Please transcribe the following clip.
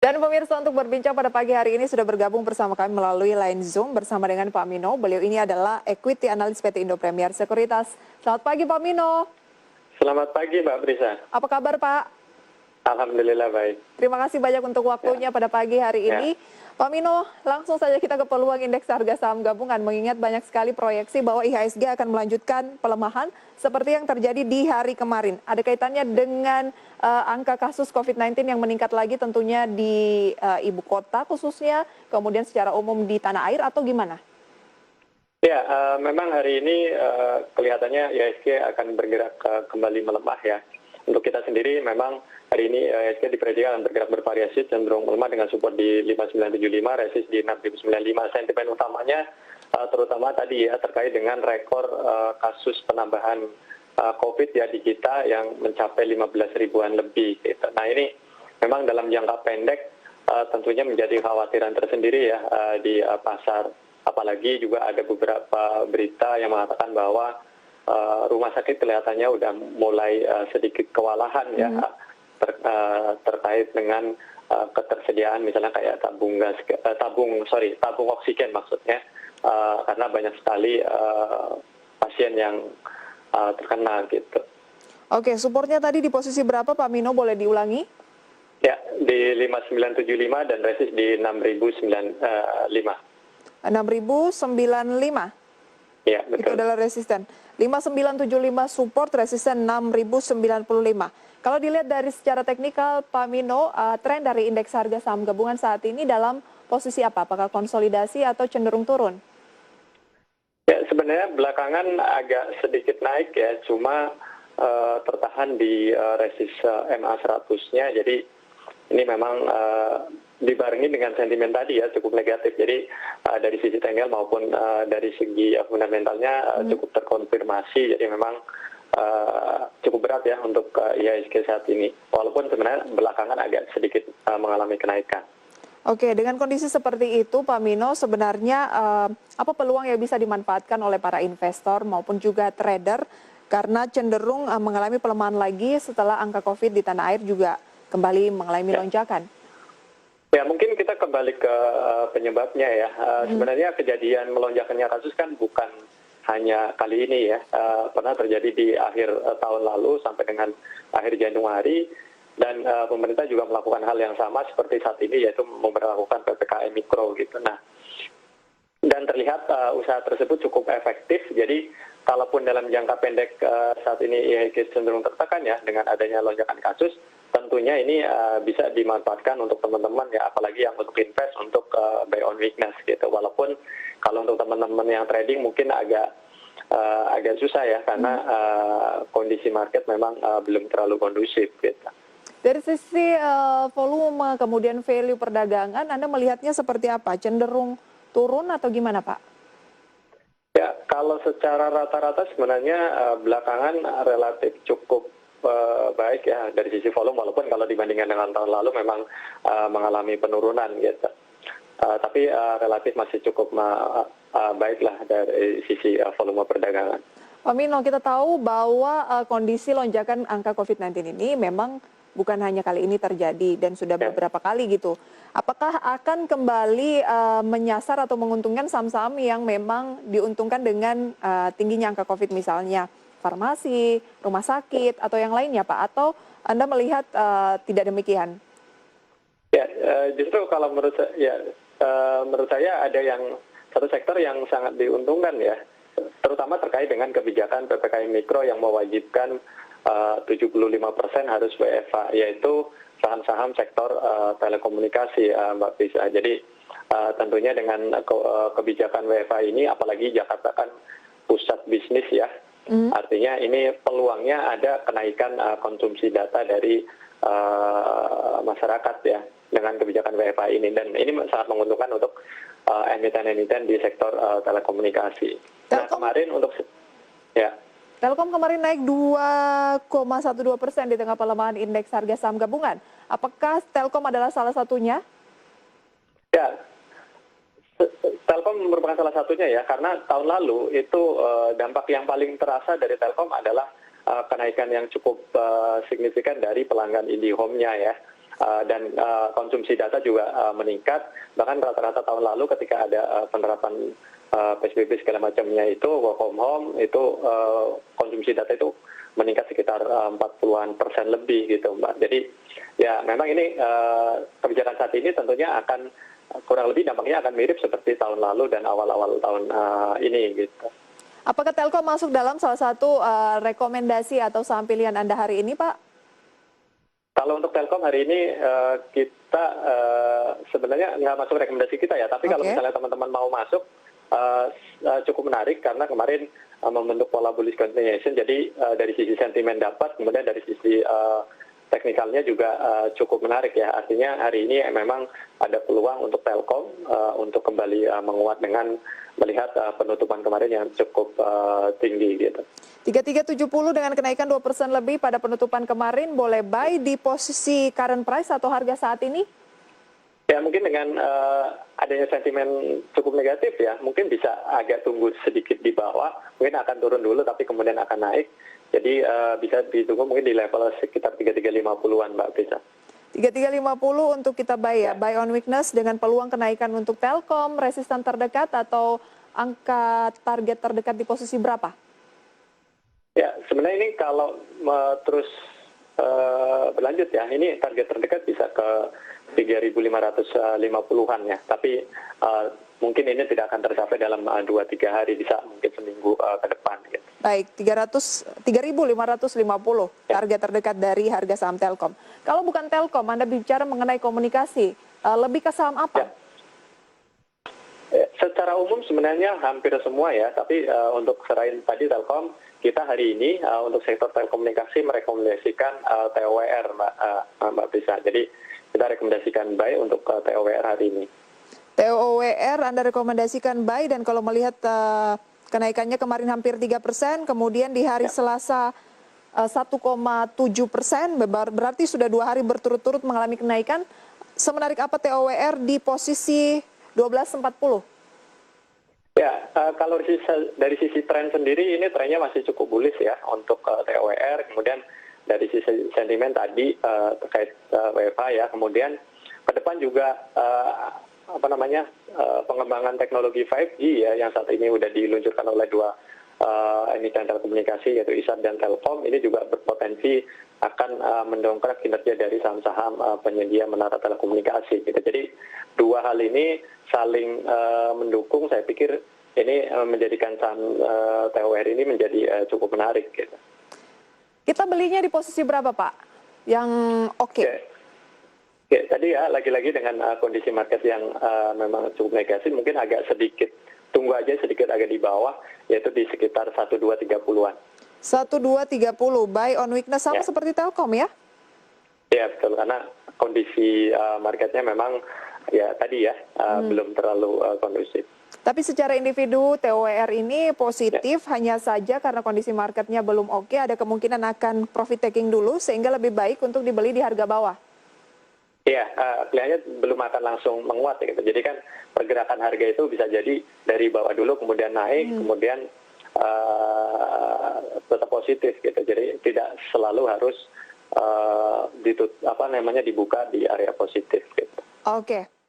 Dan pemirsa, untuk berbincang pada pagi hari ini sudah bergabung bersama kami melalui line Zoom bersama dengan Pak Mino. Beliau ini adalah Equity Analyst PT Indo Premier Sekuritas. Selamat pagi Pak Mino. Selamat pagi Mbak Brisa. Apa kabar Pak? Alhamdulillah baik. Terima kasih banyak untuk waktunya pada pagi hari ini. Pak Mino, langsung saja kita ke peluang indeks harga saham gabungan, mengingat banyak sekali proyeksi bahwa IHSG akan melanjutkan pelemahan seperti yang terjadi di hari kemarin. Ada kaitannya dengan angka kasus COVID-19 yang meningkat lagi tentunya di ibu kota khususnya, kemudian secara umum di tanah air, atau gimana? Ya, memang hari ini kelihatannya IHSG akan bergerak kembali melemah ya. Untuk kita sendiri memang hari ini IHSG diprediksi bergerak bervariasi cenderung melemah dengan support di 5975, resist di 6095. Sentimen utamanya terutama tadi ya terkait dengan rekor kasus penambahan COVID ya di kita yang mencapai 15 ribuan lebih gitu. Nah ini memang dalam jangka pendek tentunya menjadi khawatiran tersendiri ya di pasar. Apalagi juga ada beberapa berita yang mengatakan bahwa rumah sakit kelihatannya udah mulai sedikit kewalahan ya terkait dengan ketersediaan misalnya kayak tabung oksigen maksudnya karena banyak sekali pasien yang terkena gitu. Oke, supportnya tadi di posisi berapa Pak Mino, boleh diulangi? Ya, di 5975 dan resist di 6095. 6095? Ya, betul. Itu adalah resisten. 5975 support, resisten 6095. Kalau dilihat dari secara teknikal, Pak Mino, tren dari indeks harga saham gabungan saat ini dalam posisi apa? Apakah konsolidasi atau cenderung turun? Ya, sebenarnya belakangan agak sedikit naik ya, cuma tertahan di resist MA 100-nya. Jadi ini memang dibarengi dengan sentimen tadi ya cukup negatif. Jadi dari sisi teknikal maupun dari segi fundamentalnya cukup terkonfirmasi. Jadi memang cukup berat ya untuk IHSG saat ini. Walaupun sebenarnya belakangan agak sedikit mengalami kenaikan. Oke, dengan kondisi seperti itu Pak Mino, sebenarnya apa peluang yang bisa dimanfaatkan oleh para investor maupun juga trader karena cenderung mengalami pelemahan lagi setelah angka COVID di tanah air juga kembali mengalami lonjakan? Ya, mungkin kita kembali ke penyebabnya ya. Sebenarnya kejadian melonjaknya kasus kan bukan hanya kali ini ya. Pernah terjadi di akhir tahun lalu sampai dengan akhir Januari. Dan pemerintah juga melakukan hal yang sama seperti saat ini, yaitu memperlakukan PPKM Mikro gitu. Nah, dan terlihat usaha tersebut cukup efektif. Jadi kalaupun dalam jangka pendek saat ini IHSG cenderung tertekan ya dengan adanya lonjakan kasus, tentunya ini bisa dimanfaatkan untuk teman-teman ya, apalagi yang untuk invest untuk buy on weakness gitu. Walaupun kalau untuk teman-teman yang trading mungkin agak susah ya karena kondisi market memang belum terlalu kondusif gitu. Dari sisi volume kemudian value perdagangan, Anda melihatnya seperti apa? Cenderung turun atau gimana Pak? Ya, kalau secara rata-rata sebenarnya belakangan relatif cukup baik ya dari sisi volume, walaupun kalau dibandingkan dengan tahun lalu memang mengalami penurunan gitu. Tapi relatif masih cukup baik lah dari sisi volume perdagangan. Pak Mino, kita tahu bahwa kondisi lonjakan angka COVID-19 ini memang bukan hanya kali ini terjadi dan sudah beberapa kali gitu. Apakah akan kembali menyasar atau menguntungkan saham-saham yang memang diuntungkan dengan tingginya angka COVID, misalnya farmasi, rumah sakit, atau yang lainnya Pak? Atau Anda melihat tidak demikian? Ya, justru kalau menurut saya ada yang satu sektor yang sangat diuntungkan ya, terutama terkait dengan kebijakan PPKM Mikro yang mewajibkan 75% harus WFH, yaitu saham-saham sektor telekomunikasi Mbak Pisa. Jadi tentunya dengan kebijakan WFH ini, apalagi Jakarta kan pusat bisnis ya, artinya ini peluangnya ada kenaikan konsumsi data dari masyarakat ya dengan kebijakan WFH ini, dan ini sangat menguntungkan untuk emiten-emiten di sektor telekomunikasi. Nah kemarin untuk Telkom kemarin naik 2,12% di tengah pelemahan indeks harga saham gabungan. Apakah Telkom adalah salah satunya? Ya, Telkom merupakan salah satunya ya, karena tahun lalu itu dampak yang paling terasa dari Telkom adalah kenaikan yang cukup signifikan dari pelanggan IndiHome-nya ya. dan konsumsi data juga meningkat. Bahkan rata-rata tahun lalu ketika ada penerapan PSBB segala macamnya itu work from home itu konsumsi data itu meningkat sekitar 40% lebih gitu Mbak. Jadi ya memang ini kebijakan saat ini tentunya akan kurang lebih dampaknya akan mirip seperti tahun lalu dan awal-awal tahun ini gitu. Apakah Telkom masuk dalam salah satu rekomendasi atau saham pilihan Anda hari ini, Pak? Kalau untuk Telkom hari ini kita sebenarnya nggak masuk rekomendasi kita ya, tapi kalau misalnya teman-teman mau masuk cukup menarik karena kemarin membentuk pola bullish continuation, jadi dari sisi sentimen dapat, kemudian dari sisi teknikalnya juga cukup menarik ya. Artinya hari ini memang ada peluang untuk Telkom untuk kembali menguat dengan melihat penutupan kemarin yang cukup tinggi gitu. 3370 dengan kenaikan 2% lebih pada penutupan kemarin, boleh buy di posisi current price atau harga saat ini? Ya mungkin dengan adanya sentimen cukup negatif ya, mungkin bisa agak tunggu sedikit di bawah, mungkin akan turun dulu tapi kemudian akan naik. Jadi bisa ditunggu mungkin di level sekitar 3350-an Mbak bisa. 3350 untuk kita buy ya, buy on weakness dengan peluang kenaikan untuk Telkom, resistan terdekat atau angka target terdekat di posisi berapa? Ya, sebenarnya ini kalau terus berlanjut ya, ini target terdekat bisa ke 3.550-an ya. Tapi mungkin ini tidak akan tercapai dalam 2-3 hari, bisa mungkin seminggu ke depan. Gitu. Baik, 3.550 target terdekat dari harga saham Telkom. Kalau bukan Telkom, Anda bicara mengenai komunikasi, lebih ke saham apa? Ya. Secara umum sebenarnya hampir semua ya, tapi untuk selain tadi Telkom, kita hari ini untuk sektor telekomunikasi merekomendasikan TOWR Mbak Prisa. Jadi kita rekomendasikan buy untuk TOWR hari ini. TOWR Anda rekomendasikan buy, dan kalau melihat kenaikannya kemarin hampir 3%, kemudian di hari Selasa 1,7%, berarti sudah 2 hari berturut-turut mengalami kenaikan. Semenarik apa TOWR di posisi 1240? Ya, kalau dari sisi tren sendiri, ini trennya masih cukup bullish ya untuk TOWR. Kemudian dari sisi sentimen tadi terkait WFH ya, kemudian ke depan juga pengembangan teknologi 5G ya yang saat ini sudah diluncurkan oleh dua emiten telekomunikasi yaitu ISAT dan Telkom, ini juga berpotensi akan mendongkrak kinerja dari saham-saham penyedia menara telekomunikasi gitu. Jadi dua hal ini saling mendukung, saya pikir ini menjadikan saham TOWR ini menjadi cukup menarik gitu. Kita belinya di posisi berapa Pak? Yang oke? Ya, tadi ya lagi-lagi dengan kondisi market yang memang cukup negatif, mungkin agak sedikit tunggu aja sedikit agak di bawah, yaitu di sekitar 1230-an. 1230, buy on weakness sama seperti Telkom ya? Ya betul, karena kondisi marketnya memang ya tadi ya belum terlalu kondusif. Tapi secara individu TOWR ini positif, hanya saja karena kondisi marketnya belum oke, ada kemungkinan akan profit taking dulu sehingga lebih baik untuk dibeli di harga bawah. Iya, kelihatannya belum akan langsung menguat gitu. Jadi kan pergerakan harga itu bisa jadi dari bawah dulu kemudian naik, kemudian tetap positif gitu. Jadi tidak selalu harus dibuka di area positif gitu. Oke.